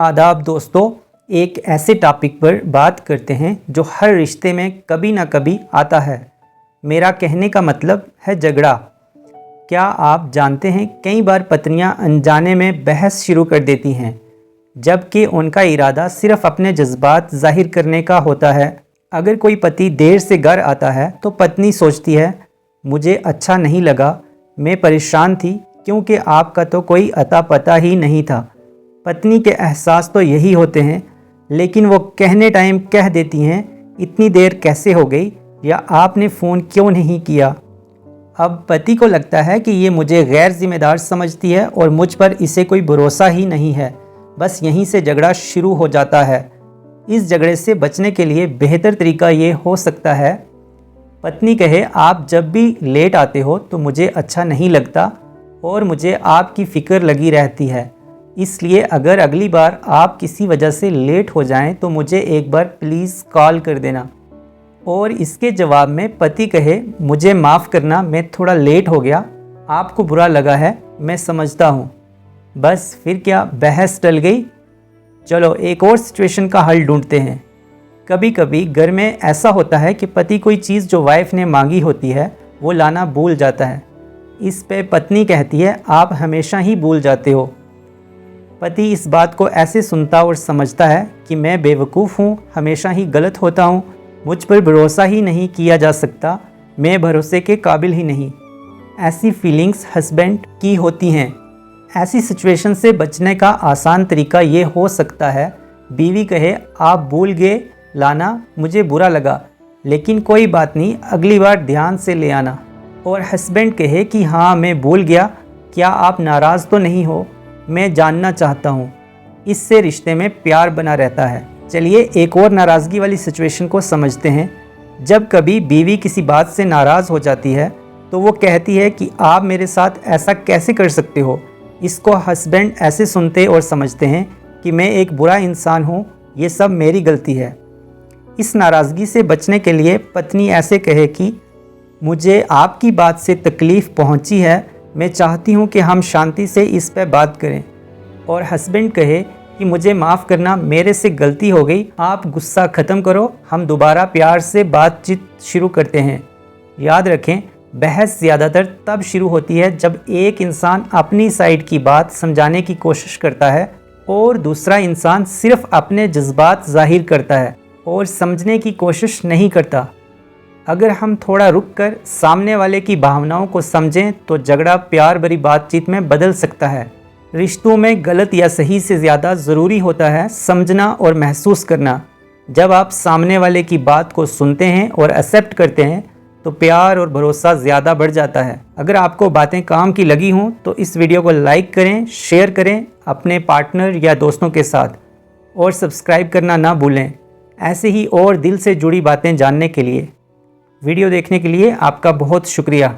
आदाब दोस्तों, एक ऐसे टॉपिक पर बात करते हैं जो हर रिश्ते में कभी ना कभी आता है। मेरा कहने का मतलब है झगड़ा। क्या आप जानते हैं कई बार पत्नियां अनजाने में बहस शुरू कर देती हैं, जबकि उनका इरादा सिर्फ अपने जज्बात जाहिर करने का होता है। अगर कोई पति देर से घर आता है तो पत्नी सोचती है, मुझे अच्छा नहीं लगा, मैं परेशान थी क्योंकि आपका तो कोई अता पता ही नहीं था। पत्नी के एहसास तो यही होते हैं, लेकिन वो कहने टाइम कह देती हैं, इतनी देर कैसे हो गई, या आपने फ़ोन क्यों नहीं किया। अब पति को लगता है कि ये मुझे गैर जिम्मेदार समझती है और मुझ पर इसे कोई भरोसा ही नहीं है। बस यहीं से झगड़ा शुरू हो जाता है। इस झगड़े से बचने के लिए बेहतर तरीका ये हो सकता है, पत्नी कहे, आप जब भी लेट आते हो तो मुझे अच्छा नहीं लगता और मुझे आपकी फ़िक्र लगी रहती है। इसलिए अगर अगली बार आप किसी वजह से लेट हो जाएं तो मुझे एक बार प्लीज़ कॉल कर देना। और इसके जवाब में पति कहे, मुझे माफ़ करना, मैं थोड़ा लेट हो गया, आपको बुरा लगा है, मैं समझता हूँ। बस फिर क्या बहस टल गई। चलो एक और सिचुएशन का हल ढूंढते हैं। कभी कभी घर में ऐसा होता है कि पति कोई चीज़ जो वाइफ ने मांगी होती है वो लाना भूल जाता है। इस पे पत्नी कहती है, आप हमेशा ही भूल जाते हो। पति इस बात को ऐसे सुनता और समझता है कि मैं बेवकूफ़ हूँ, हमेशा ही गलत होता हूँ, मुझ पर भरोसा ही नहीं किया जा सकता, मैं भरोसे के काबिल ही नहीं। ऐसी फीलिंग्स हस्बैंड की होती हैं। ऐसी सिचुएशन से बचने का आसान तरीका ये हो सकता है, बीवी कहे, आप भूल गए लाना, मुझे बुरा लगा, लेकिन कोई बात नहीं, अगली बार ध्यान से ले आना। और हस्बैंड कहे कि हाँ मैं भूल गया, क्या आप नाराज़ तो नहीं हो, मैं जानना चाहता हूँ। इससे रिश्ते में प्यार बना रहता है। चलिए एक और नाराज़गी वाली सिचुएशन को समझते हैं। जब कभी बीवी किसी बात से नाराज़ हो जाती है तो वो कहती है कि आप मेरे साथ ऐसा कैसे कर सकते हो। इसको हस्बैंड ऐसे सुनते और समझते हैं कि मैं एक बुरा इंसान हूँ, ये सब मेरी गलती है। इस नाराज़गी से बचने के लिए पत्नी ऐसे कहे कि मुझे आपकी बात से तकलीफ़ पहुँची है, मैं चाहती हूँ कि हम शांति से इस पर बात करें। और हस्बैंड कहे कि मुझे माफ़ करना, मेरे से गलती हो गई, आप गुस्सा ख़त्म करो, हम दोबारा प्यार से बातचीत शुरू करते हैं। याद रखें, बहस ज़्यादातर तब शुरू होती है जब एक इंसान अपनी साइड की बात समझाने की कोशिश करता है और दूसरा इंसान सिर्फ अपने जज्बात जाहिर करता है और समझने की कोशिश नहीं करता। अगर हम थोड़ा रुक कर सामने वाले की भावनाओं को समझें तो झगड़ा प्यार भरी बातचीत में बदल सकता है। रिश्तों में गलत या सही से ज़्यादा ज़रूरी होता है समझना और महसूस करना। जब आप सामने वाले की बात को सुनते हैं और एक्सेप्ट करते हैं तो प्यार और भरोसा ज़्यादा बढ़ जाता है। अगर आपको बातें काम की लगी हों तो इस वीडियो को लाइक करें, शेयर करें अपने पार्टनर या दोस्तों के साथ, और सब्सक्राइब करना ना भूलें ऐसे ही और दिल से जुड़ी बातें जानने के लिए। वीडियो देखने के लिए आपका बहुत शुक्रिया।